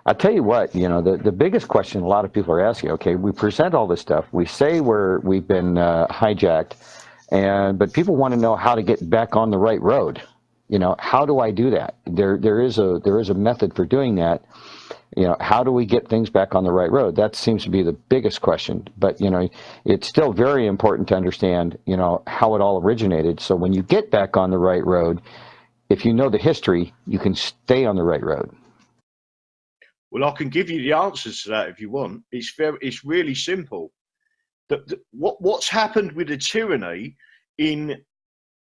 I'll tell you what, the biggest question a lot of people are asking, okay, we present all this stuff. We say we've been hijacked, but people want to know how to get back on the right road. How do I do that? There is a method for doing that. How do we get things back on the right road? That seems to be the biggest question. But, it's still very important to understand, how it all originated. So when you get back on the right road, if you know the history, you can stay on the right road. Well, I can give you the answers to that if you want. It's really simple. What's happened with the tyranny in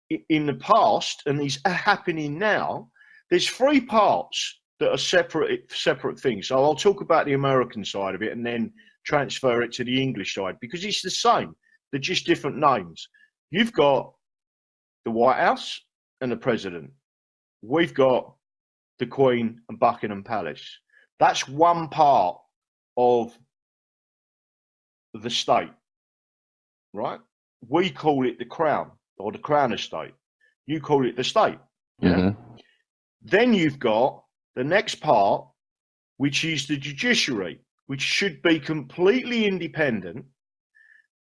the past and is happening now, there's three parts that are separate things. So I'll talk about the American side of it and then transfer it to the English side, because it's the same. They're just different names. You've got the White House and the President. We've got the Queen and Buckingham Palace. That's one part of the state, right? We call it the Crown or the Crown Estate. You call it the state. Yeah? Mm-hmm. Then you've got the next part, which is the judiciary, which should be completely independent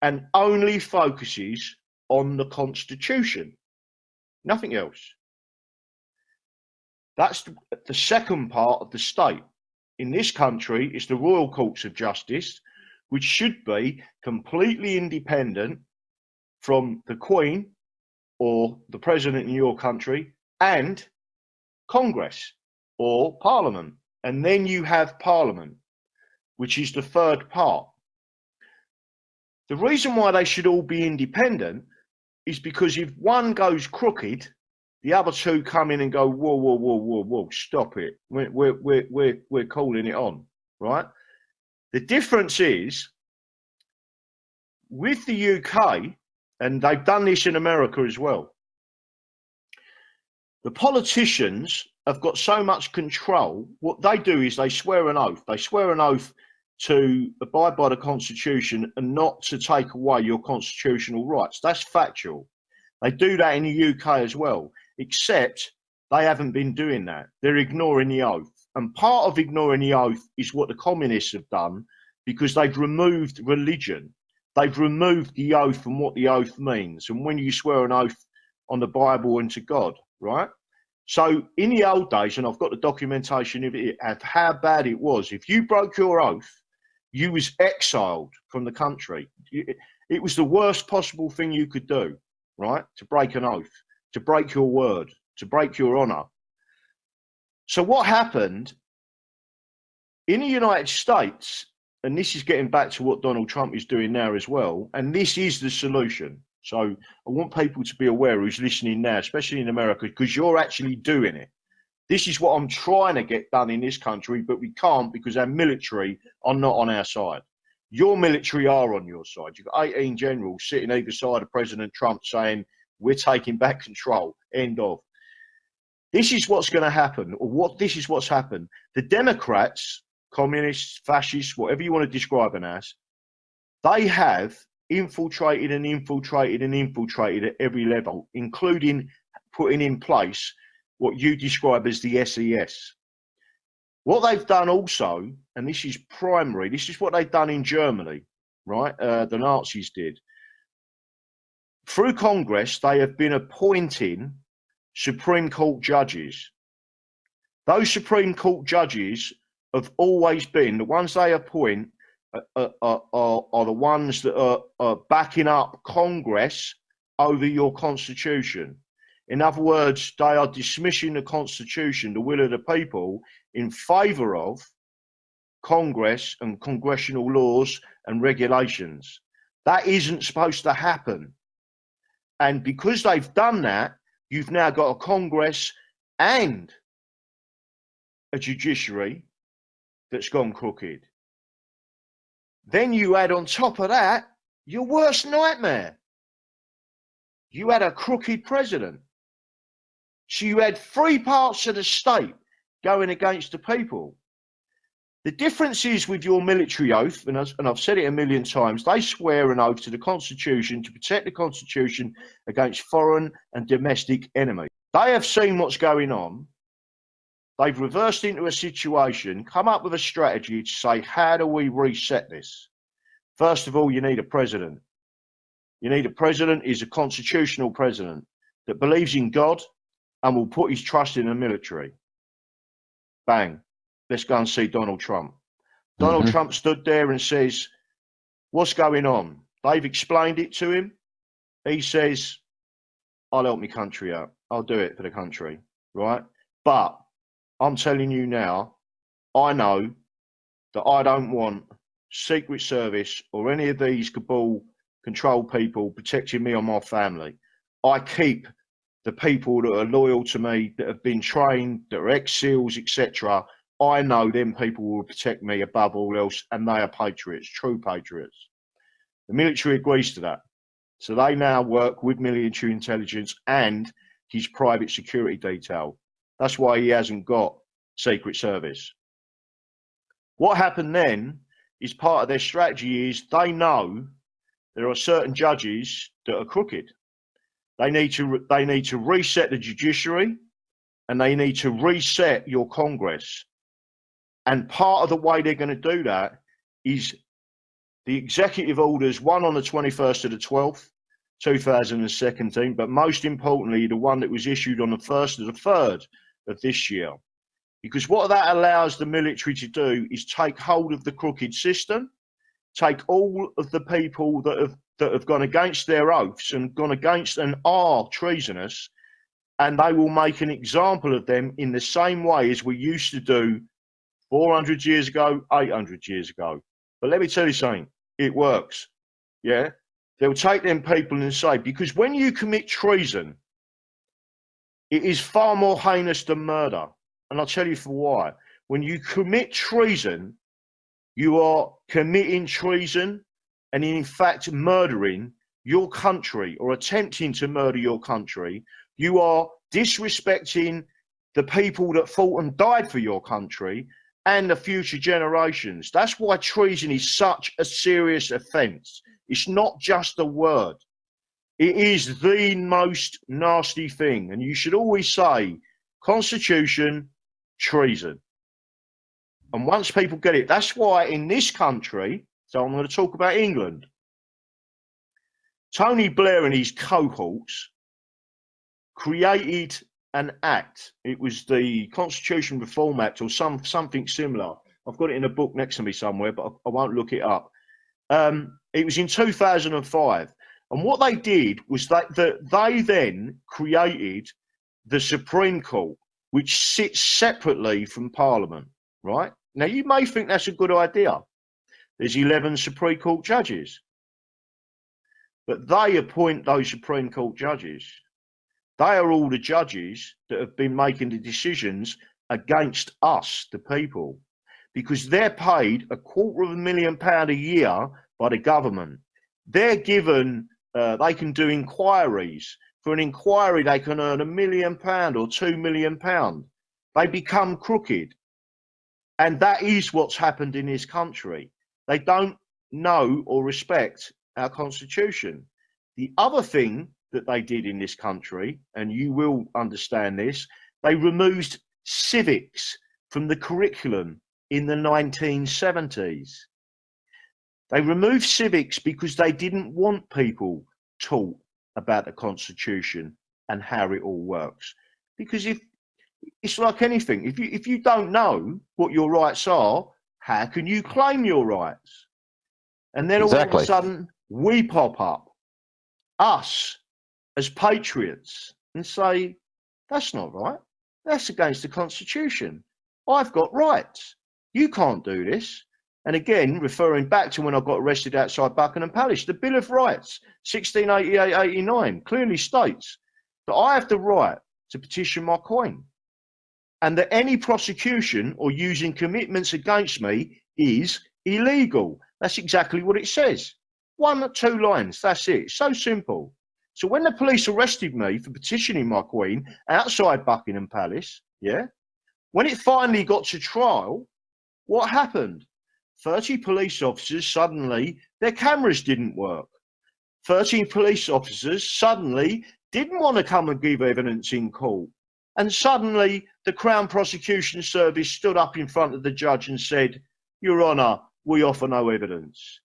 and only focuses on the Constitution, nothing else. That's the second part of the state. In this country, it's the Royal Courts of Justice, which should be completely independent from the Queen or the President in your country and Congress or Parliament. And then you have Parliament, which is the third part. The reason why they should all be independent is because if one goes crooked, the other two come in and go, whoa, whoa, whoa, whoa, whoa, stop it. We're calling it on, right? The difference is with the UK, and they've done this in America as well, the politicians have got so much control. What they do is they swear an oath. They swear an oath to abide by the Constitution and not to take away your constitutional rights. That's factual. They do that in the UK as well, except they haven't been doing that. They're ignoring the oath. And part of ignoring the oath is what the communists have done, because they've removed religion. They've removed the oath and what the oath means. And when you swear an oath on the Bible and to God, right? So in the old days, and I've got the documentation of it, of how bad it was, if you broke your oath, you was exiled from the country. It was the worst possible thing you could do, right? To break an oath, to break your word, to break your honor. So what happened in the United States, and this is getting back to what Donald Trump is doing now as well, and this is the solution. So I want people to be aware who's listening now, especially in America, because you're actually doing it. This is what I'm trying to get done in this country, but we can't because our military are not on our side. Your military are on your side. You've got 18 generals sitting either side of President Trump saying, we're taking back control, end of. This is what's going to happen, or this is what's happened. The Democrats, communists, fascists, whatever you want to describe them as, they have infiltrated and infiltrated and infiltrated at every level, including putting in place what you describe as the SES. What they've done also, and this is primary, this is what they've done in Germany, right? The Nazis did. Through Congress, they have been appointing Supreme Court judges. Those Supreme Court judges have always been, the ones they appoint are the ones that are backing up Congress over your Constitution. In other words, they are dismissing the Constitution, the will of the people, in favour of Congress and congressional laws and regulations. That isn't supposed to happen. And because they've done that, you've now got a Congress and a judiciary that's gone crooked. Then you add on top of that your worst nightmare. You had a crooked president. So you had three parts of the state going against the people. The difference is with your military oath, and I've said it a million times, they swear an oath to the Constitution to protect the Constitution against foreign and domestic enemies. They have seen what's going on. they've reversed into a situation, come up with a strategy to say, how do we reset this? First of all, you need a president. You need a president who's a constitutional president that believes in God and will put his trust in the military. Bang. Let's go and see Donald Trump. Donald Trump stood there and says, what's going on? They've explained it to him. He says, I'll help my country out. I'll do it for the country, right? But I'm telling you now, I know that I don't want Secret Service or any of these cabal control people protecting me or my family. I keep the people that are loyal to me, that have been trained, that are ex-SEALs, etc. I know them people will protect me above all else, and they are patriots, true patriots. The military agrees to that. So they now work with military intelligence and his private security detail. That's why he hasn't got Secret Service. What happened then is part of their strategy is they know there are certain judges that are crooked. They need to reset the judiciary, and they need to reset your Congress. And part of the way they're going to do that is the executive orders, one on the 21st of the 12th, 2017, but most importantly, the one that was issued on the 1st of the 3rd of this year. Because what that allows the military to do is take hold of the crooked system, take all of the people that have gone against their oaths and gone against and are treasonous, and they will make an example of them in the same way as we used to do 400 years ago, 800 years ago. But let me tell you something, it works. Yeah, they'll take them people and say, because when you commit treason, it is far more heinous than murder. And I'll tell you for why. When you commit treason, you are committing treason and in fact murdering your country or attempting to murder your country. You are disrespecting the people that fought and died for your country and the future generations. That's why treason is such a serious offence. It's not just a word. It is the most nasty thing. And you should always say, Constitution, treason. And once people get it, that's why in this country, so I'm going to talk about England, Tony Blair and his cohorts created an act. It was the Constitution Reform Act or something similar. I've got it in a book next to me somewhere, but I won't look it up. It was in 2005. And what they did was that they then created the Supreme Court, which sits separately from Parliament, right? Now, you may think that's a good idea. There's 11 Supreme Court judges. But they appoint those Supreme Court judges. They are all the judges that have been making the decisions against us, the people, because they're paid £250,000 a year by the government. They're given, they can do inquiries. For an inquiry, they can earn £1 million or £2 million. They become crooked. And that is what's happened in this country. They don't know or respect our Constitution. The other thing that they did in this country, and you will understand this, they removed civics from the curriculum in the 1970s. They removed civics because they didn't want people taught about the Constitution and how it all works. Because if it's like anything, if you don't know what your rights are, how can you claim your rights? And then all of a sudden we pop up, us as patriots, and say, that's not right. That's against the Constitution. I've got rights. You can't do this. And again, referring back to when I got arrested outside Buckingham Palace, the Bill of Rights, 1688-89, clearly states that I have the right to petition my Queen, and that any prosecution or using commitments against me is illegal. That's exactly what it says. 1 or 2 lines, that's it. It's so simple. So when the police arrested me for petitioning my Queen outside Buckingham Palace, yeah, when it finally got to trial, what happened? 30 police officers, suddenly their cameras didn't work. 13 police officers suddenly didn't want to come and give evidence in court. And suddenly the Crown Prosecution Service stood up in front of the judge and said, Your Honour, we offer no evidence.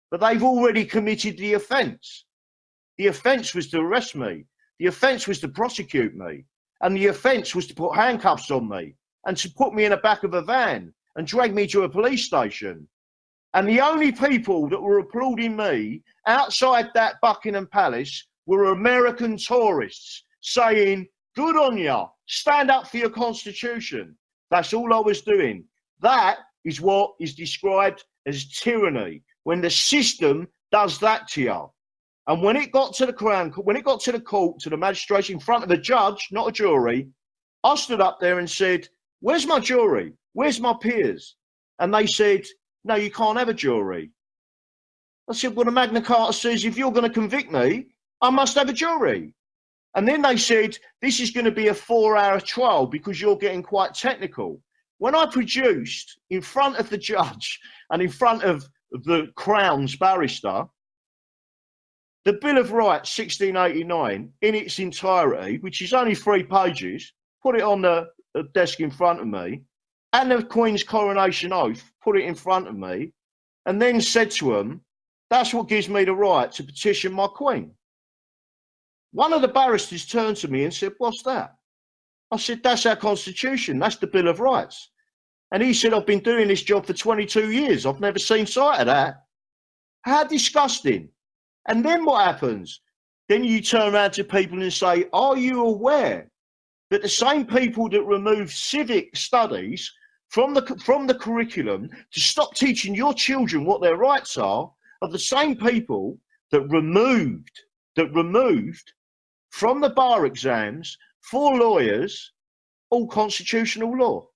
But they've already committed the offence. The offence was to arrest me. The offence was to prosecute me. And the offence was to put handcuffs on me and to put me in the back of a van and drag me to a police station. And the only people that were applauding me outside that Buckingham Palace were American tourists saying, good on ya, stand up for your constitution. That's all I was doing. That is what is described as tyranny, when the system does that to you. And when it got to the Crown, when it got to the court, to the magistrate in front of a judge, not a jury, I stood up there and said, where's my jury? Where's my peers? And they said, no, you can't have a jury. I said, well, the Magna Carta says if you're going to convict me, I must have a jury. And then they said, this is going to be a 4-hour trial because you're getting quite technical. When I produced in front of the judge and in front of the Crown's barrister, the Bill of Rights 1689 in its entirety, which is only 3 pages, put it on the desk in front of me, and the Queen's coronation oath, put it in front of me, and then said to them, that's what gives me the right to petition my Queen. One of the barristers turned to me and said, what's that? I said, that's our constitution, that's the Bill of Rights. And he said, I've been doing this job for 22 years, I've never seen sight of that. How disgusting. And then what happens? Then you turn around to people and say, are you aware that the same people that remove civic studies from the curriculum to stop teaching your children what their rights are the same people that removed from the bar exams for lawyers all constitutional law?